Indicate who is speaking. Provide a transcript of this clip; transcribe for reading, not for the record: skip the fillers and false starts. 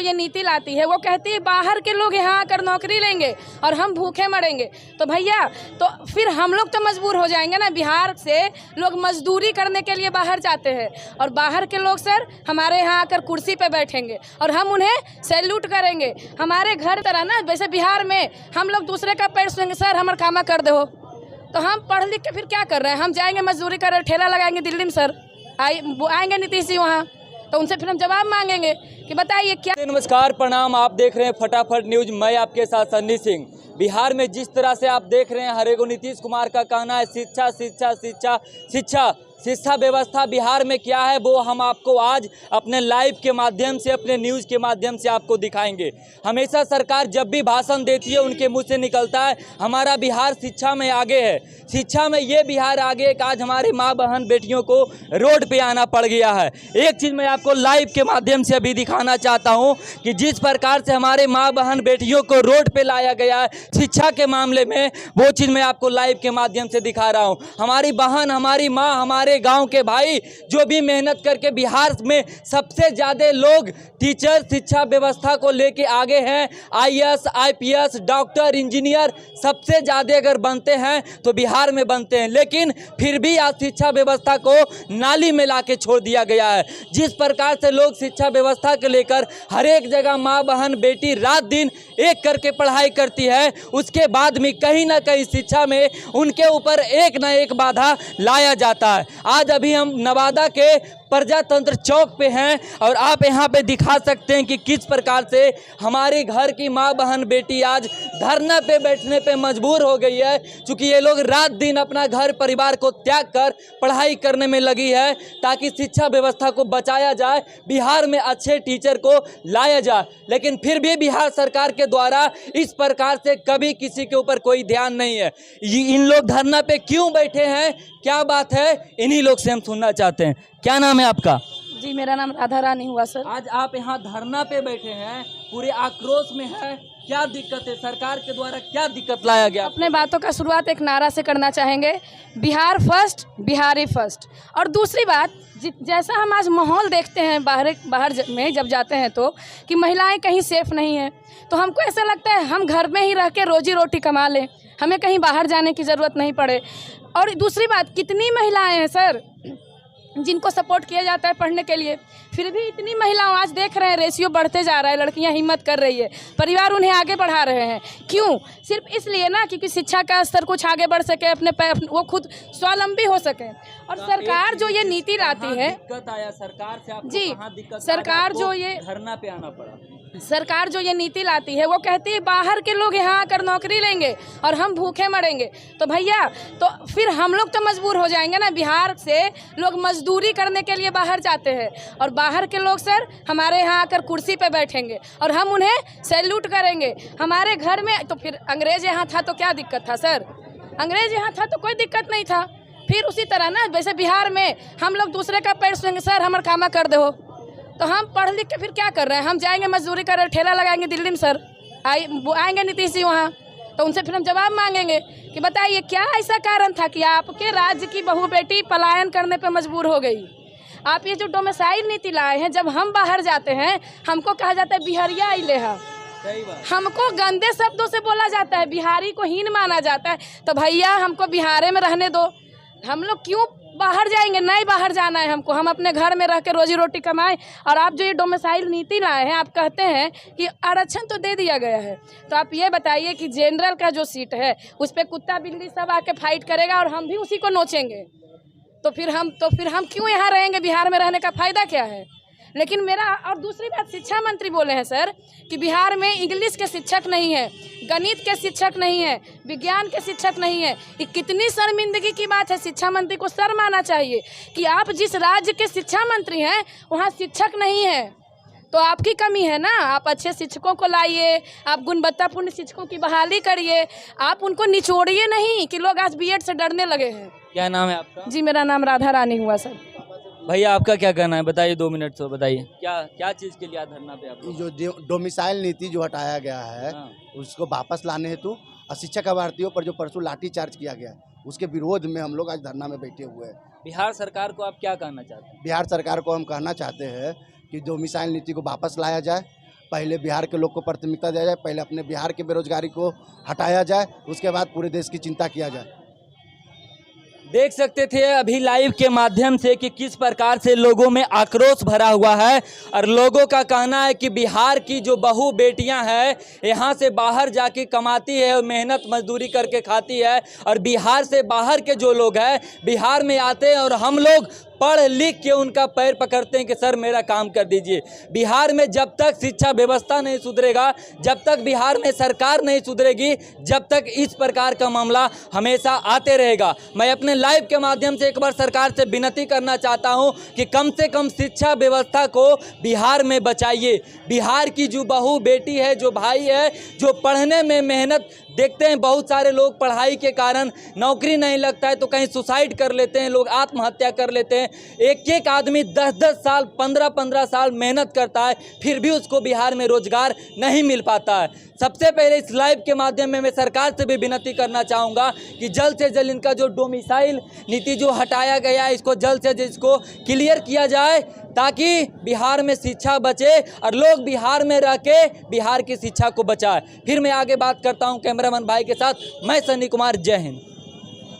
Speaker 1: जो ये नीति लाती है वो कहती है बाहर के लोग यहाँ आकर नौकरी लेंगे और हम भूखे मरेंगे। तो भैया तो फिर हम लोग तो मजबूर हो जाएंगे ना। बिहार से लोग मजदूरी करने के लिए बाहर जाते हैं और बाहर के लोग सर हमारे यहाँ आकर कुर्सी पे बैठेंगे और हम उन्हें सैल्यूट करेंगे। हमारे घर तरह ना, वैसे बिहार में हम लोग दूसरे का पैर छुएंगे, सर हमारा कामा कर दो। तो हम पढ़ लिख के फिर क्या कर रहे हैं? हम जाएंगे मजदूरी कर, ठेला लगाएंगे दिल्ली में सर, आएंगे नीतीश जी वहाँ, तो उनसे फिर हम जवाब मांगेंगे कि बताइए क्या।
Speaker 2: नमस्कार, प्रणाम। आप देख रहे हैं फटाफट न्यूज, मैं आपके साथ सन्नी सिंह। बिहार में जिस तरह से आप देख रहे हैं, हर एक नीतीश कुमार का कहना है शिक्षा शिक्षा शिक्षा शिक्षा शिक्षा व्यवस्था बिहार में क्या है वो हम आपको आज अपने लाइव के माध्यम से, अपने न्यूज़ के माध्यम से आपको दिखाएंगे। हमेशा सरकार जब भी भाषण देती है उनके मुंह से निकलता है हमारा बिहार शिक्षा में आगे है, शिक्षा में ये बिहार आगे है कि आज हमारे माँ बहन बेटियों को रोड पे आना पड़ गया है। एक चीज़ मैं आपको लाइव के माध्यम से अभी दिखाना चाहता हूँ कि जिस प्रकार से हमारे माँ बहन बेटियों को रोड पे लाया गया है शिक्षा के मामले में, वो चीज़ मैं आपको लाइव के माध्यम से दिखा रहा हूँ। हमारी बहन, हमारी माँ, हमारे गांव के भाई जो भी मेहनत करके बिहार में सबसे ज्यादा लोग टीचर शिक्षा व्यवस्था को लेके आगे हैं। आईएएस, आईपीएस, डॉक्टर, इंजीनियर सबसे ज्यादा अगर बनते हैं तो बिहार में बनते हैं, लेकिन फिर भी आज शिक्षा व्यवस्था को नाली में लाके छोड़ दिया गया है। जिस प्रकार से लोग शिक्षा व्यवस्था को लेकर हर एक जगह माँ बहन बेटी रात दिन एक करके पढ़ाई करती है, उसके बाद में कहीं ना कहीं शिक्षा में उनके ऊपर एक ना एक बाधा लाया जाता है। आज अभी हम नवादा के प्रजातंत्र चौक पे हैं और आप यहाँ पे दिखा सकते हैं कि किस प्रकार से हमारे घर की माँ बहन बेटी आज धरना पे बैठने पे मजबूर हो गई है, क्योंकि ये लोग रात दिन अपना घर परिवार को त्याग कर पढ़ाई करने में लगी है ताकि शिक्षा व्यवस्था को बचाया जाए, बिहार में अच्छे टीचर को लाया जाए। लेकिन फिर भी बिहार सरकार के द्वारा इस प्रकार से कभी किसी के ऊपर कोई ध्यान नहीं है। इन लोग धरना पे क्यों बैठे हैं, क्या बात है, इन्हीं लोग से हम सुनना चाहते हैं। क्या नाम है आपका?
Speaker 1: जी मेरा नाम राधा रानी हुआ सर।
Speaker 2: आज आप यहाँ धरना पे बैठे हैं, पूरे आक्रोश में है, क्या दिक्कत है? सरकार के द्वारा क्या दिक्कत लाया गया?
Speaker 1: अपने बातों का शुरुआत एक नारा से करना चाहेंगे, बिहार फर्स्ट, बिहारी फर्स्ट। और दूसरी बात, जैसा हम आज माहौल देखते हैं बाहर में जब जाते हैं तो कि महिलाएं कहीं सेफ नहीं हैं, तो हमको ऐसा लगता है हम घर में ही रह के रोजी रोटी कमा लें, हमें कहीं बाहर जाने की ज़रूरत नहीं पड़े। और दूसरी बात, कितनी महिलाएं हैं सर जिनको सपोर्ट किया जाता है पढ़ने के लिए, फिर भी इतनी महिलाओं, आज देख रहे हैं रेशियो बढ़ते जा रहा है, लड़कियां हिम्मत कर रही है, परिवार उन्हें आगे बढ़ा रहे हैं। क्यों? सिर्फ इसलिए ना क्योंकि शिक्षा का स्तर कुछ आगे बढ़ सके, अपने वो खुद स्वावलंबी हो सके। और सरकार जो ये नीति लाती है,
Speaker 2: दिक्कत आया सरकार से आपको?
Speaker 1: जी
Speaker 2: कहाँ दिक्कत?
Speaker 1: सरकार जो ये
Speaker 2: धरना पे आना पड़ा,
Speaker 1: सरकार जो ये नीति लाती है वो कहती है बाहर के लोग यहाँ आकर नौकरी लेंगे और हम भूखे मरेंगे। तो भैया तो फिर हम लोग तो मजबूर हो जाएंगे ना। बिहार से लोग मजदूरी करने के लिए बाहर जाते हैं और बाहर के लोग सर हमारे यहाँ आकर कुर्सी पे बैठेंगे और हम उन्हें सैल्यूट करेंगे। हमारे घर में तो फिर अंग्रेज यहाँ था तो क्या दिक्कत था सर? अंग्रेज यहाँ था तो कोई दिक्कत नहीं था। फिर उसी तरह ना, वैसे बिहार में हम लोग दूसरे का पैर छुएंगे, सर हमारा कामा कर दो। तो हम पढ़ लिख के फिर क्या कर रहे हैं? हम जाएंगे मजदूरी कर, ठेला लगाएंगे दिल्ली में सर, आएंगे नीतीश जी वहाँ, तो उनसे फिर हम जवाब मांगेंगे कि बताइए क्या ऐसा कारण था कि आपके राज्य की बहू बेटी पलायन करने पे मजबूर हो गई? आप ये जो डोमिसाइल नीति लाए हैं, जब हम बाहर जाते हैं हमको कहा जाता है बिहारिया आइले है, हमको गंदे शब्दों से बोला जाता है, बिहारी को हीन माना जाता है। तो भैया हमको बिहारे में रहने दो, हम लोग क्यों बाहर जाएंगे? नहीं बाहर जाना है हमको, हम अपने घर में रह के रोजी रोटी कमाएं। और आप जो ये डोमिसाइल नीति लाए हैं, आप कहते हैं कि आरक्षण तो दे दिया गया है, तो आप ये बताइए कि जनरल का जो सीट है उस पर कुत्ता बिल्ली सब आके फाइट करेगा और हम भी उसी को नोचेंगे, तो फिर हम क्यों यहाँ रहेंगे? बिहार में रहने का फ़ायदा क्या है? लेकिन मेरा, और दूसरी बात, शिक्षा मंत्री बोले हैं सर कि बिहार में इंग्लिश के शिक्षक नहीं है, गणित के शिक्षक नहीं है, विज्ञान के शिक्षक नहीं है। ये कितनी शर्मिंदगी की बात है। शिक्षा मंत्री को शर्म आना चाहिए कि आप जिस राज्य के शिक्षा मंत्री हैं वहाँ शिक्षक नहीं है, तो आपकी कमी है ना। आप अच्छे शिक्षकों को लाइए, आप गुणवत्तापूर्ण शिक्षकों की बहाली करिए, आप उनको निचोड़िए नहीं कि लोग आज बीएड से डरने लगे हैं।
Speaker 2: क्या नाम है आपका?
Speaker 1: जी मेरा नाम राधा रानी हुआ सर।
Speaker 2: भैया आपका क्या कहना है, बताइए, 2 मिनट तो बताइए, क्या चीज़ के लिए धरना पे आप?
Speaker 3: जो डोमिसाइल नीति जो हटाया गया है उसको वापस लाने हेतु और शिक्षक अभ्यर्थियों पर जो परसों लाठीचार्ज किया गया उसके विरोध में हम लोग आज धरना में बैठे हुए हैं।
Speaker 2: बिहार सरकार को आप क्या कहना चाहते हैं?
Speaker 3: बिहार सरकार को हम कहना चाहते हैं कि डोमिसाइल नीति को वापस लाया जाए पहले बिहार के लोग को प्राथमिकता दिया जाए, पहले अपने बिहार के बेरोजगारी को हटाया जाए, उसके बाद पूरे देश की चिंता किया जाए।
Speaker 2: देख सकते थे अभी लाइव के माध्यम से कि किस प्रकार से लोगों में आक्रोश भरा हुआ है और लोगों का कहना है कि बिहार की जो बहू बेटियां हैं यहाँ से बाहर जाके कमाती है और मेहनत मजदूरी करके खाती है, और बिहार से बाहर के जो लोग हैं बिहार में आते हैं और हम लोग पढ़ लिख के उनका पैर पकड़ते हैं कि सर मेरा काम कर दीजिए। बिहार में जब तक शिक्षा व्यवस्था नहीं सुधरेगा, जब तक बिहार में सरकार नहीं सुधरेगी, जब तक इस प्रकार का मामला हमेशा आते रहेगा। मैं अपने लाइव के माध्यम से एक बार सरकार से विनती करना चाहता हूं कि कम से कम शिक्षा व्यवस्था को बिहार में बचाइए। बिहार की जो बहू बेटी है, जो भाई है, जो पढ़ने में मेहनत, देखते हैं बहुत सारे लोग पढ़ाई के कारण नौकरी नहीं लगता है तो कहीं सुसाइड कर लेते हैं, लोग आत्महत्या कर लेते हैं। एक एक आदमी 10-10 साल 15-15 साल मेहनत करता है, फिर भी उसको बिहार में रोजगार नहीं मिल पाता है। सबसे पहले इस लाइव के माध्यम में मैं सरकार से भी विनती करना चाहूँगा कि जल्द से जल्द इनका जो डोमिसाइल नीति जो हटाया गया है इसको जल्द से जल्द इसको क्लियर किया जाए, ताकि बिहार में शिक्षा बचे और लोग बिहार में रह के बिहार की शिक्षा को बचाए। फिर मैं आगे बात करता हूँ कैमरामैन भाई के साथ। मैं सन्नी कुमार, जय हिंद।